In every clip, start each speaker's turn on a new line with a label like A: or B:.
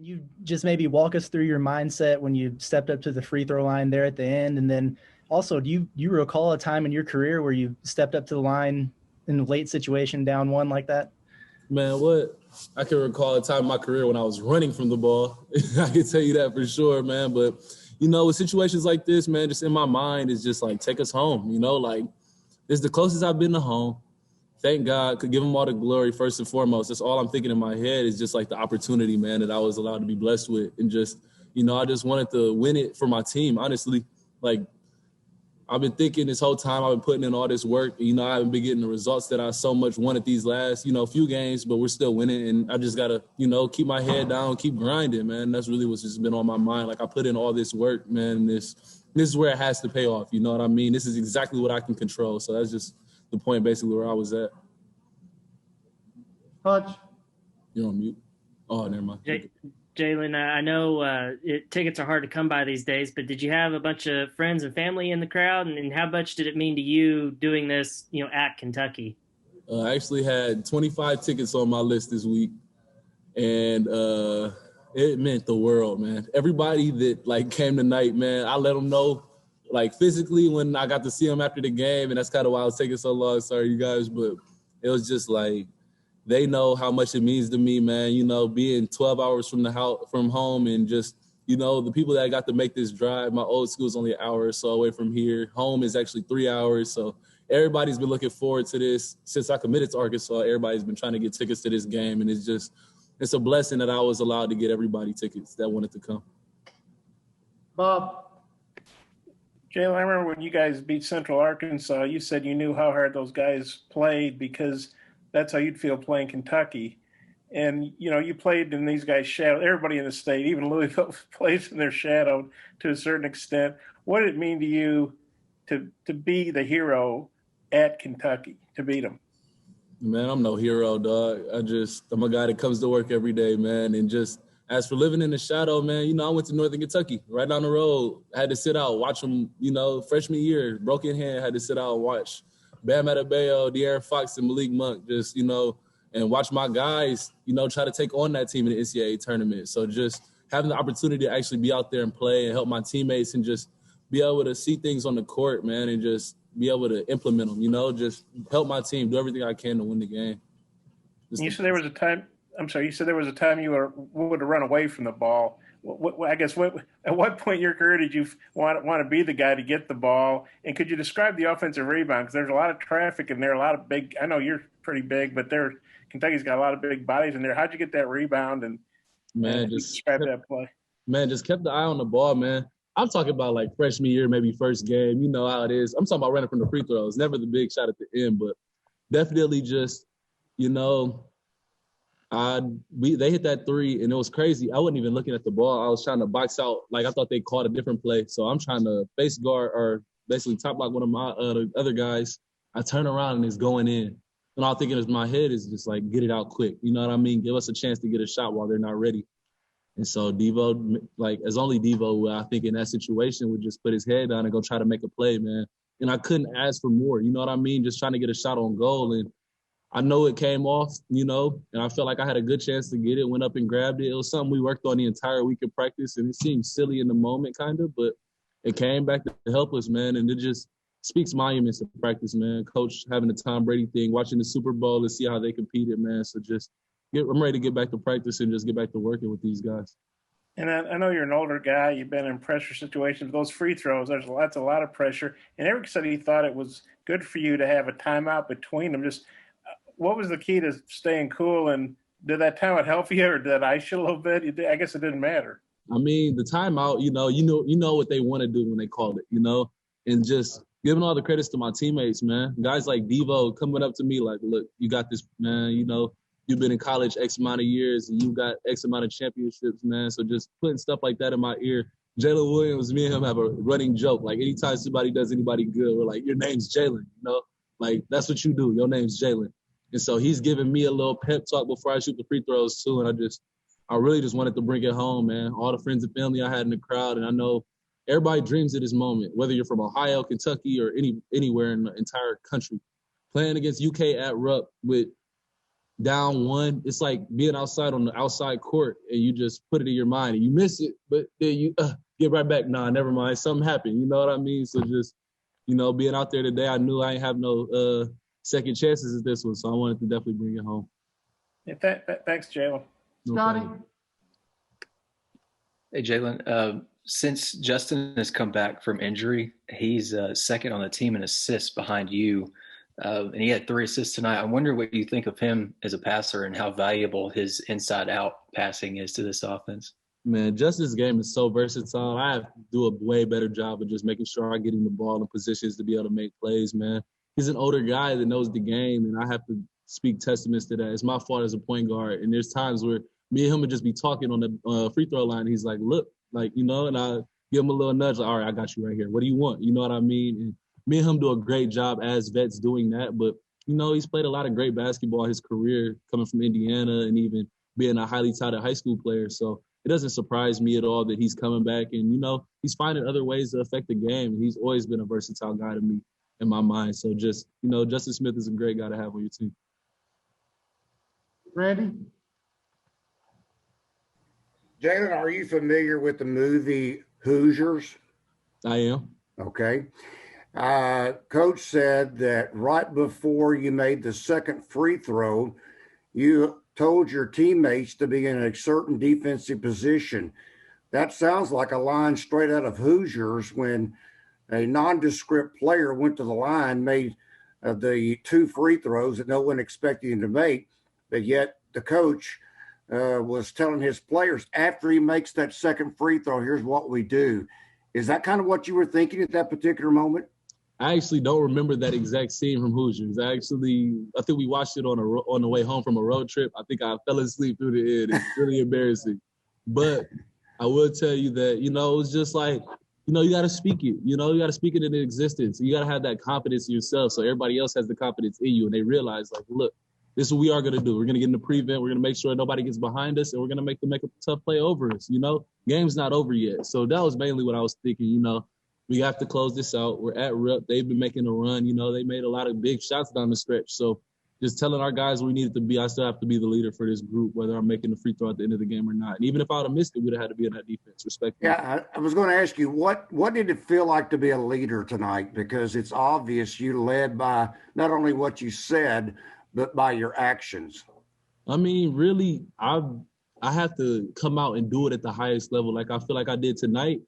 A: Can you just maybe walk us through your mindset when you stepped up to the free throw line there at the end? And then also, do you recall a time in your career where you stepped up to the line in a late situation down one like that?
B: Man, what? I can recall a time in my career when I was running from the ball. I can tell you that for sure, man. But, with situations like this, man, just in my mind is just like, take us home, like this is the closest I've been to home. Thank God, could give him all the glory first and foremost. That's all I'm thinking in my head is just like the opportunity, man, that I was allowed to be blessed with. And just, I just wanted to win it for my team, honestly. Like, I've been thinking this whole time, I've been putting in all this work. I haven't been getting the results that I so much wanted these last, few games, but we're still winning. And I just got to, keep my head down, keep grinding, man. That's really what's just been on my mind. Like, I put in all this work, man, and this is where it has to pay off. You know what I mean? This is exactly what I can control. So that's just the point basically where I was at.
C: Hutch.
B: You're on mute. Oh, never mind.
D: Jalen, I know tickets are hard to come by these days, but did you have a bunch of friends and family in the crowd? And how much did it mean to you doing this, at Kentucky?
B: I actually had 25 tickets on my list this week, and it meant the world, man. Everybody that, came tonight, man, I let them know, physically when I got to see them after the game, and that's kind of why I was taking so long. Sorry, you guys, but it was just they know how much it means to me, man. Being 12 hours from home, and just, the people that got to make this drive. My old school is only an hour or so away from here. Home is actually 3 hours. So everybody's been looking forward to this since I committed to Arkansas. Everybody's been trying to get tickets to this game, and it's a blessing that I was allowed to get everybody tickets that wanted to come.
C: Bob.
E: Jalen, I remember when you guys beat Central Arkansas, you said you knew how hard those guys played because that's how you'd feel playing Kentucky. And, you played in these guys' shadow. Everybody in the state, even Louisville, plays in their shadow to a certain extent. What did it mean to you to be the hero at Kentucky, to beat them?
B: Man, I'm no hero, dog. I'm a guy that comes to work every day, man. And just as for living in the shadow, man, I went to Northern Kentucky, right down the road. I had to sit out, watch them, freshman year, broken hand, had to sit out and watch Bam Adebayo, De'Aaron Fox, and Malik Monk, just, and watch my guys, try to take on that team in the NCAA tournament. So just having the opportunity to actually be out there and play and help my teammates and just be able to see things on the court, man, and just be able to implement them, just help my team, do everything I can to win the game.
E: You said there was a time you would have run away from the ball. At what point in your career did you want to be the guy to get the ball? And could you describe the offensive rebound? Because there's a lot of traffic in there, a lot of big – I know you're pretty big, but Kentucky's got a lot of big bodies in there. How'd you get that rebound? And describe that play.
B: Man, just kept the eye on the ball, man. I'm talking about freshman year, maybe first game. You know how it is. I'm talking about running from the free throws. Never the big shot at the end, but definitely just, they hit that three, and it was crazy. I wasn't even looking at the ball. I was trying to box out. I thought they called a different play. So I'm trying to face guard or basically top block one of my other guys. I turn around, and it's going in. And all I'm thinking in my head is just, get it out quick. You know what I mean? Give us a chance to get a shot while they're not ready. And so Devo, as only Devo would, I think in that situation, would just put his head down and go try to make a play, man. And I couldn't ask for more. You know what I mean? Just trying to get a shot on goal. And I know it came off, and I felt like I had a good chance to get it, went up and grabbed it. It was something we worked on the entire week of practice, and it seemed silly in the moment kind of, but it came back to help us, man, and it just speaks monuments of practice, man. Coach having the Tom Brady thing, watching the Super Bowl and see how they competed, man. So I'm ready to get back to practice and just get back to working with these guys.
E: And I know you're an older guy. You've been in pressure situations. Those free throws, that's a lot of pressure. And Eric said he thought it was good for you to have a timeout between them. Just what was the key to staying cool? And did that timeout help you, or did that ice you a little bit? I guess it didn't matter.
B: I mean, the timeout, you know what they want to do when they call it, and just giving all the credits to my teammates, man. Guys like Devo coming up to me like, look, you got this, man. You've been in college X amount of years, and you got X amount of championships, man. So just putting stuff like that in my ear. Jalen Williams, me and him have a running joke. Anytime somebody does anybody good, we're like, your name's Jalen, that's what you do. Your name's Jalen. And so he's giving me a little pep talk before I shoot the free throws too. And I really just wanted to bring it home, man. All the friends and family I had in the crowd. And I know everybody dreams of this moment, whether you're from Ohio, Kentucky, or anywhere in the entire country. Playing against UK at Rupp with down one, it's like being outside on the outside court and you just put it in your mind and you miss it, but then you get right back. Nah, never mind. Something happened. You know what I mean? So just, being out there today, I knew I ain't have no second chances at this one, so I wanted to definitely bring it home.
E: Yeah, thanks, Jalen.
B: No
C: Scotty?
B: problem.
F: Hey, Jalen. Since Justin has come back from injury, he's second on the team in assists behind you. And he had 3 assists tonight. I wonder what you think of him as a passer and how valuable his inside-out passing is to this offense.
B: Man, Justin's game is so versatile. I have to do a way better job of just making sure I get him the ball in positions to be able to make plays, man. He's an older guy that knows the game, and I have to speak testaments to that. It's my fault as a point guard, and there's times where me and him would just be talking on the free throw line. He's like, look, and I give him a little nudge, like, all right, I got you right here. What do you want? You know what I mean? And me and him do a great job as vets doing that. But, he's played a lot of great basketball in his career coming from Indiana and even being a highly touted high school player. So it doesn't surprise me at all that he's coming back. And, he's finding other ways to affect the game. He's always been a versatile guy to me in my mind. So just, Justin Smith is a great guy to have on your team.
C: Randy?
G: Jalen, are you familiar with the movie Hoosiers?
B: I am.
G: Okay. Coach said that right before you made the second free throw, you told your teammates to be in a certain defensive position. That sounds like a line straight out of Hoosiers when a nondescript player went to the line, made the 2 free throws that no one expected him to make, but yet the coach was telling his players after he makes that second free throw, here's what we do. Is that kind of what you were thinking at that particular moment?
B: I actually don't remember that exact scene from Hoosiers. I think we watched it on the way home from a road trip. I think I fell asleep through the end. It's really embarrassing. But I will tell you that, it was just like, you got to speak it. You got to speak it into existence. You got to have that confidence in yourself so everybody else has the confidence in you and they realize, like, look, this is what we are going to do. We're going to get in the prevent. We're going to make sure nobody gets behind us, and we're going to make them make a tough play over us. Game's not over yet. So that was mainly what I was thinking. We have to close this out. We're at rep. They've been making a run. They made a lot of big shots down the stretch. So just telling our guys we needed to be, I still have to be the leader for this group, whether I'm making the free throw at the end of the game or not. And even if I would have missed it, we'd have had to be in that defense, respectfully.
G: Yeah, I was going to ask you, what did it feel like to be a leader tonight? Because it's obvious you led by not only what you said, but by your actions.
B: I mean, really, I have to come out and do it at the highest level like I feel like I did tonight.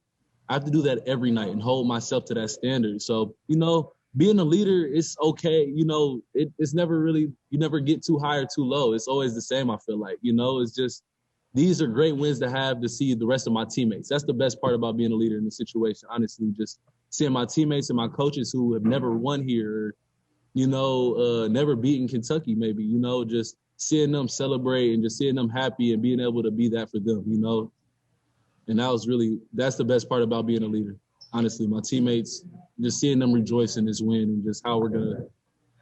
B: I have to do that every night and hold myself to that standard. So, being a leader, it's okay. It's never really, you never get too high or too low. It's always the same, I feel like. It's just, these are great wins to have to see the rest of my teammates. That's the best part about being a leader in this situation, honestly, just seeing my teammates and my coaches who have never won here, never beaten Kentucky maybe, just seeing them celebrate and just seeing them happy and being able to be that for them, And that's the best part about being a leader. Honestly, my teammates, just seeing them rejoice in this win and just how we're going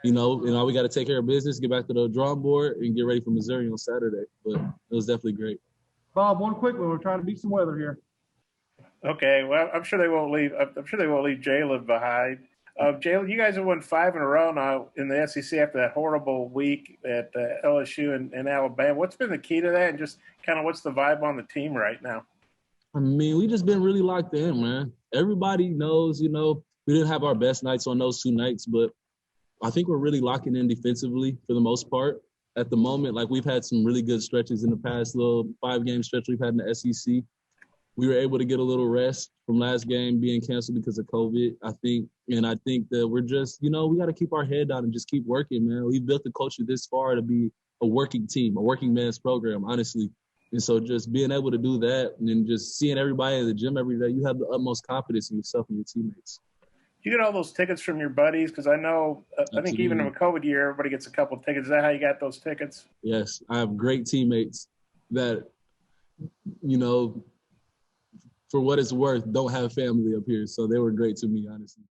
B: to, we got to take care of business, get back to the drawing board and get ready for Missouri on Saturday. But it was definitely great.
C: Bob, one quick one. We're trying to beat some weather here.
E: Okay, well, I'm sure they won't leave Jalen behind. Jalen, you guys have won 5 in a row now in the SEC after that horrible week at LSU and Alabama. What's been the key to that, and just kind of what's the vibe on the team right now?
B: I mean, we just been really locked in, man. Everybody knows, we didn't have our best nights on those 2 nights, but I think we're really locking in defensively for the most part. At the moment, like we've had some really good stretches in the past little 5-game stretch we've had in the SEC. We were able to get a little rest from last game being canceled because of COVID, I think. And I think that we're just, we got to keep our head down and just keep working, man. We've built the culture this far to be a working team, a working man's program, honestly. And so just being able to do that and then just seeing everybody in the gym every day, you have the utmost confidence in yourself and your teammates.
E: You get all those tickets from your buddies? Because I know, I think even in a COVID year, everybody gets a couple of tickets. Is that how you got those tickets?
B: Yes. I have great teammates that, for what it's worth, don't have family up here. So they were great to me, honestly.